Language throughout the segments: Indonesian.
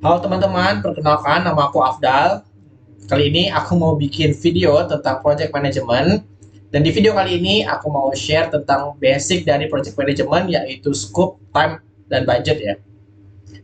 Halo teman-teman, perkenalkan nama aku Afdal. Kali ini aku mau bikin video tentang project management. Dan di video kali ini aku mau share tentang basic dari project management yaitu scope, time, dan budget ya.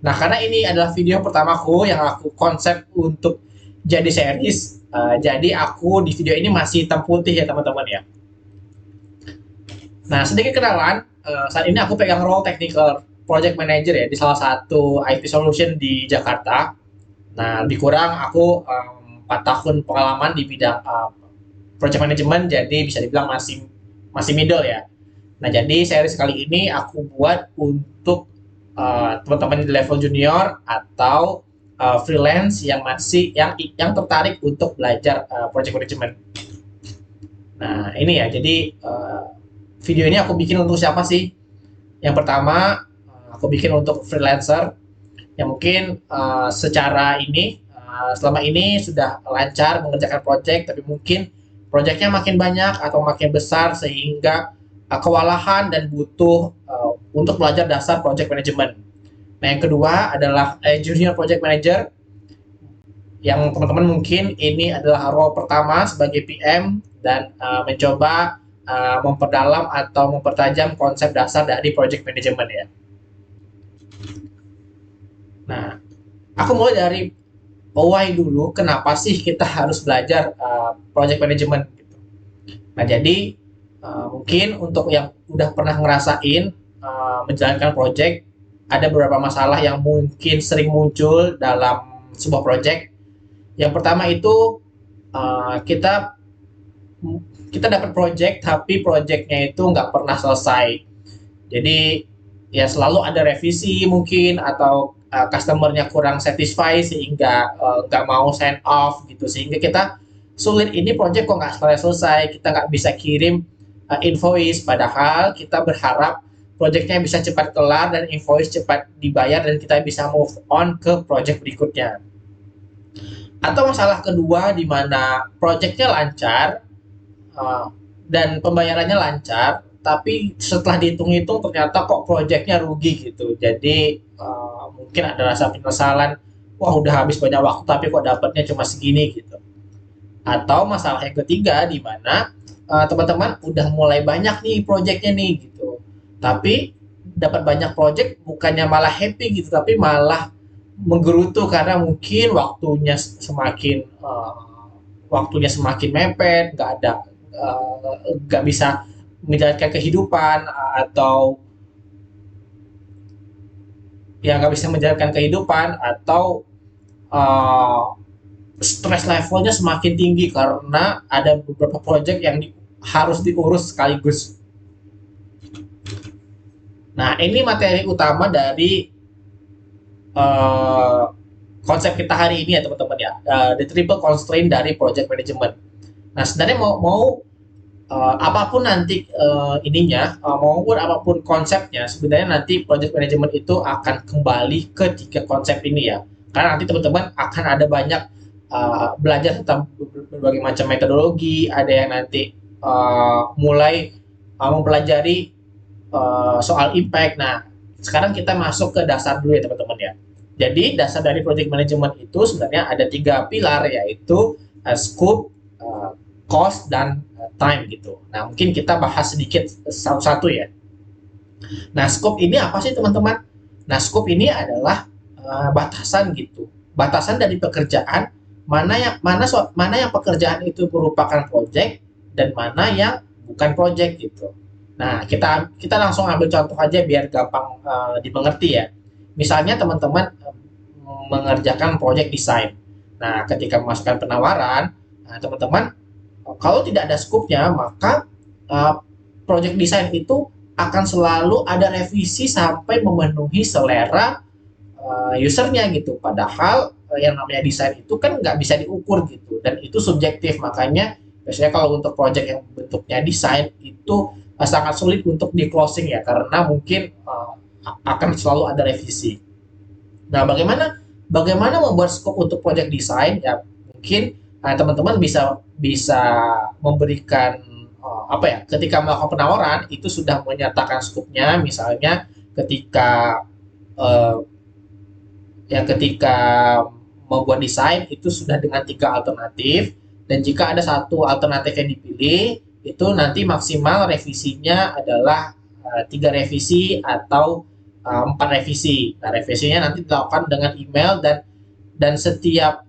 Nah, karena ini adalah video pertamaku yang aku konsep untuk jadi series. Jadi aku di video ini masih hitam putih ya teman-teman ya. Nah, sedikit kenalan, saat ini aku pegang role technical project manager ya di salah satu IT solution di Jakarta. Nah, lebih kurang aku 4 tahun pengalaman di bidang project management, jadi bisa dibilang masih masih middle ya. Nah, jadi series kali ini aku buat untuk teman-teman di level junior atau freelance yang masih yang tertarik untuk belajar project management. Nah, ini ya. Jadi video ini aku bikin untuk siapa sih? Yang pertama, aku bikin untuk freelancer yang mungkin secara ini selama ini sudah lancar mengerjakan project, tapi mungkin projectnya makin banyak atau makin besar sehingga kewalahan dan butuh untuk belajar dasar project management. Nah, yang kedua adalah junior project manager yang teman-teman mungkin ini adalah role pertama sebagai PM dan mencoba memperdalam atau mempertajam konsep dasar dari project management ya. Nah, aku mulai dari why dulu, kenapa sih kita harus belajar project management gitu. Nah, jadi mungkin untuk yang udah pernah ngerasain menjalankan project, ada beberapa masalah yang mungkin sering muncul dalam sebuah project. Yang pertama itu kita kita dapat project tapi projectnya itu nggak pernah selesai. Jadi ya selalu ada revisi mungkin atau customernya kurang satisfy sehingga nggak mau sign off gitu, sehingga kita sulit ini project kok nggak selesai, kita nggak bisa kirim invoice, padahal kita berharap projectnya bisa cepat kelar dan invoice cepat dibayar dan kita bisa move on ke project berikutnya. Atau masalah kedua di mana projectnya lancar uh, dan pembayarannya lancar, tapi setelah dihitung-hitung ternyata kok proyeknya rugi gitu. Jadi mungkin ada rasa penyesalan, wah udah habis banyak waktu tapi kok dapatnya cuma segini gitu. Atau masalah yang ketiga di mana teman-teman udah mulai banyak nih proyeknya nih gitu. Tapi dapat banyak proyek bukannya malah happy gitu, tapi malah menggerutu karena mungkin waktunya semakin mepet, nggak bisa menjalankan kehidupan atau ya nggak bisa menjalankan kehidupan atau uh, stress levelnya semakin tinggi karena ada beberapa project yang harus diurus sekaligus. Nah, ini materi utama dari uh, konsep kita hari ini ya teman-teman ya, the triple constraint dari project management. Nah, sebenarnya mau apapun nanti ininya, maupun apapun konsepnya, sebenarnya nanti project management itu akan kembali ke tiga konsep ini ya. Karena nanti teman-teman akan ada banyak belajar tentang berbagai macam metodologi, ada yang nanti mulai mempelajari soal impact. Nah, sekarang kita masuk ke dasar dulu ya teman-teman ya. Jadi dasar dari project management itu sebenarnya ada tiga pilar, yaitu scope, cost, dan time gitu. Nah, mungkin kita bahas sedikit satu-satu ya. Nah, scope ini apa sih teman-teman? Nah, scope ini adalah batasan gitu. Batasan dari pekerjaan, mana yang pekerjaan itu merupakan project dan mana yang bukan project gitu. Nah, kita kita langsung ambil contoh aja biar gampang dimengerti ya. Misalnya teman-teman mengerjakan project design. Nah, ketika memasukkan penawaran, nah, teman-teman kalau tidak ada scope-nya, maka project design itu akan selalu ada revisi sampai memenuhi selera usernya gitu. Padahal yang namanya desain itu kan nggak bisa diukur gitu dan itu subjektif. Makanya biasanya kalau untuk project yang bentuknya desain itu sangat sulit untuk di closing ya karena mungkin akan selalu ada revisi. Nah, bagaimana bagaimana membuat scope untuk project design ya, mungkin teman-teman bisa bisa memberikan apa ya, ketika melakukan penawaran itu sudah menyatakan scope-nya, misalnya ketika uh, ya ketika membuat desain itu sudah dengan 3 alternatif, dan jika ada satu alternatif yang dipilih itu nanti maksimal revisinya adalah 3 revisi atau 4 revisi. Nah, revisinya nanti dilakukan dengan email, dan setiap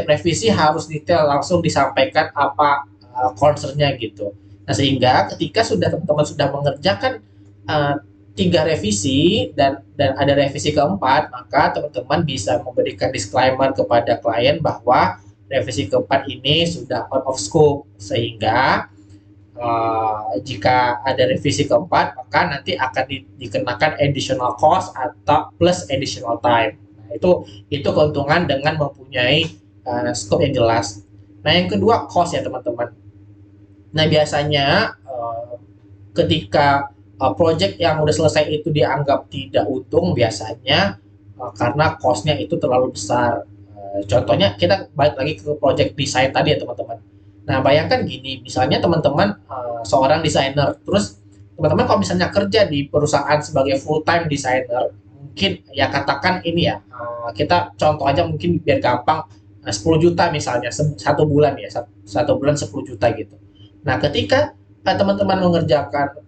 revisi harus detail langsung disampaikan apa concernnya gitu. Nah, sehingga ketika teman-teman sudah mengerjakan uh, 3 revisi dan ada revisi keempat, maka teman-teman bisa memberikan disclaimer kepada klien bahwa revisi keempat ini sudah out of scope, sehingga jika ada revisi keempat maka nanti akan dikenakan additional cost atau plus additional time. Nah, itu keuntungan dengan mempunyai scope yang jelas. Nah, yang kedua cost ya teman-teman. Nah, biasanya ketika project yang udah selesai itu dianggap tidak untung, biasanya karena cost-nya itu terlalu besar. Contohnya kita balik lagi ke project desain tadi ya teman-teman. Nah, bayangkan gini, misalnya teman-teman seorang desainer, terus teman-teman kalau misalnya kerja di perusahaan sebagai full time desainer, mungkin ya katakan ini ya, kita contoh aja mungkin biar gampang, 10 juta misalnya satu bulan ya, satu bulan 10 juta gitu. Nah, ketika teman-teman mengerjakan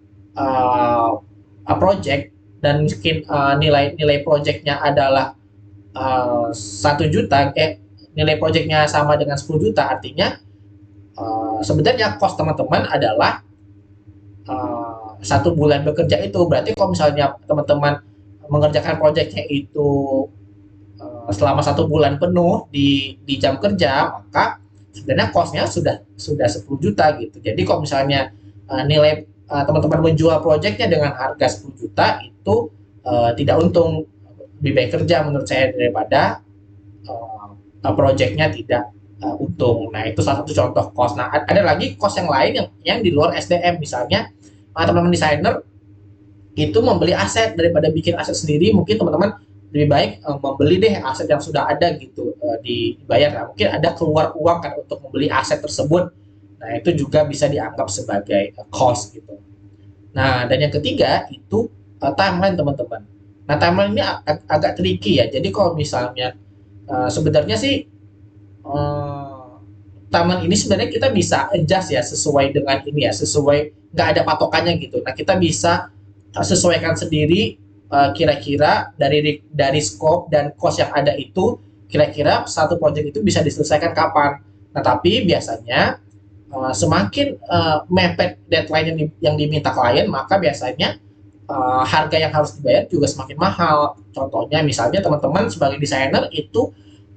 project dan mungkin nilai projectnya adalah 1 juta, nilai projectnya sama dengan 10 juta, artinya sebenarnya cost teman-teman adalah 1 bulan bekerja itu. Berarti kalau misalnya teman-teman mengerjakan proyeknya itu selama 1 bulan penuh di jam kerja, maka sebenarnya costnya sudah 10 juta gitu. Jadi kalau misalnya nilai teman-teman menjual proyeknya dengan harga 10 juta itu tidak untung, lebih baik kerja menurut saya daripada proyeknya tidak untung. Nah, itu salah satu contoh cost. Nah, ada lagi cost yang lain yang di luar SDM. Misalnya teman-teman desainer itu membeli aset daripada bikin aset sendiri. Mungkin teman-teman lebih baik membeli deh aset yang sudah ada gitu, dibayar. Nah, mungkin ada keluar uang kan untuk membeli aset tersebut. Nah, itu juga bisa dianggap sebagai cost gitu. Nah, dan yang ketiga itu timeline teman-teman. Nah, timeline ini agak tricky ya. Jadi kalau misalnya sebenarnya sih taman ini sebenarnya kita bisa adjust ya sesuai dengan ini ya, sesuai, nggak ada patokannya gitu. Nah, kita bisa sesuaikan sendiri kira-kira dari scope dan cost yang ada itu, kira-kira satu project itu bisa diselesaikan kapan. Nah, tapi biasanya semakin mepet deadline yang diminta klien, maka biasanya harga yang harus dibayar juga semakin mahal. Contohnya misalnya teman-teman sebagai desainer itu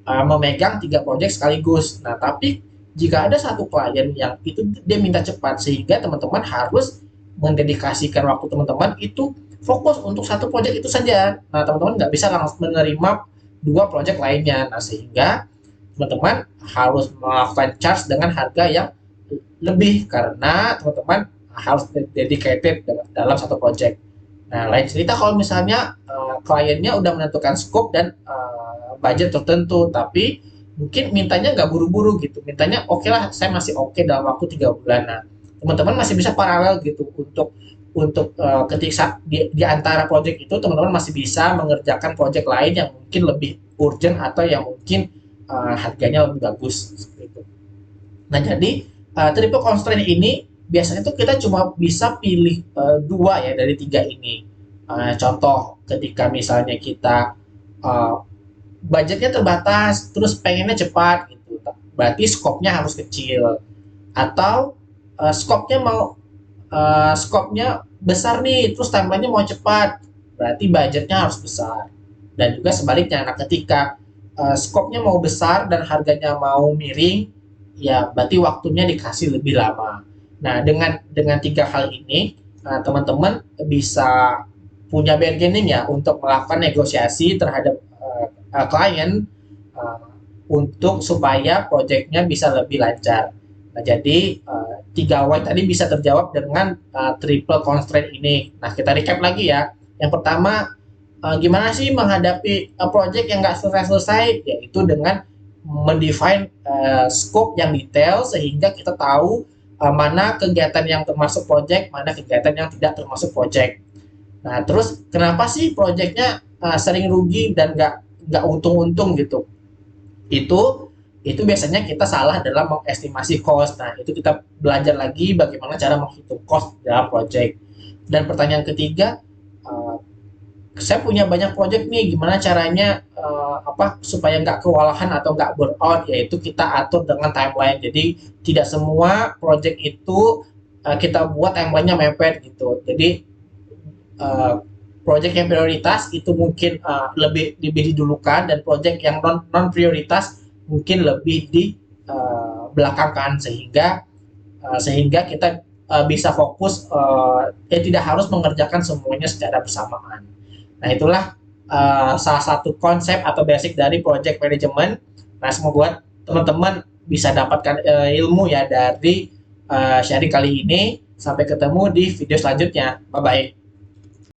memegang 3 proyek sekaligus. Nah, tapi jika ada satu klien yang itu dia minta cepat, sehingga teman-teman harus mendedikasikan waktu teman-teman itu fokus untuk satu proyek itu saja. Nah, teman-teman nggak bisa langsung menerima 2 proyek lainnya. Nah, sehingga teman-teman harus melakukan charge dengan harga yang lebih karena teman-teman harus dedicated dalam satu proyek. Nah, lain cerita kalau misalnya kliennya udah menentukan scope dan budget tertentu, tapi mungkin mintanya nggak buru-buru gitu, mintanya oke lah, saya masih oke dalam waktu 3 bulan. Nah, teman-teman masih bisa paralel gitu untuk ketika di antara project itu teman-teman masih bisa mengerjakan project lain yang mungkin lebih urgent atau yang mungkin harganya lebih bagus seperti itu. Nah, jadi triple constraint ini biasanya tuh kita cuma bisa pilih 2 ya dari 3 ini. Contoh ketika misalnya kita budgetnya terbatas, terus pengennya cepat gitu, berarti skopnya harus kecil. Atau skopnya skopnya besar nih, terus timelinenya mau cepat, berarti budgetnya harus besar. Dan juga sebaliknya, nah ketika skopnya mau besar dan harganya mau miring, ya berarti waktunya dikasih lebih lama. Nah, dengan 3 hal ini, teman-teman bisa punya bargaining ya untuk melakukan negosiasi terhadap klien untuk supaya proyeknya bisa lebih lancar. Nah, jadi 3 why tadi bisa terjawab dengan triple constraint ini. Nah, kita recap lagi ya. Yang pertama, gimana sih menghadapi project yang nggak selesai-selesai? Yaitu dengan mendefine scope yang detail sehingga kita tahu mana kegiatan yang termasuk project, mana kegiatan yang tidak termasuk project. Nah, terus kenapa sih projectnya sering rugi dan nggak untung-untung gitu. Itu biasanya kita salah dalam mengestimasi cost. Nah, itu kita belajar lagi bagaimana cara menghitung cost dalam project. Dan pertanyaan ketiga, eh, saya punya banyak project nih, gimana caranya supaya nggak kewalahan atau nggak burnout, yaitu kita atur dengan timeline. Jadi tidak semua project itu kita buat timelinenya mepet gitu. Jadi uh, project yang prioritas itu mungkin lebih didulukan, dan project yang non prioritas mungkin lebih di belakangkan, sehingga kita bisa fokus, tidak harus mengerjakan semuanya secara bersamaan. Nah, itulah salah satu konsep atau basic dari project management. Nah, semoga teman-teman bisa dapatkan ilmu ya dari sharing kali ini. Sampai ketemu di video selanjutnya. Bye bye.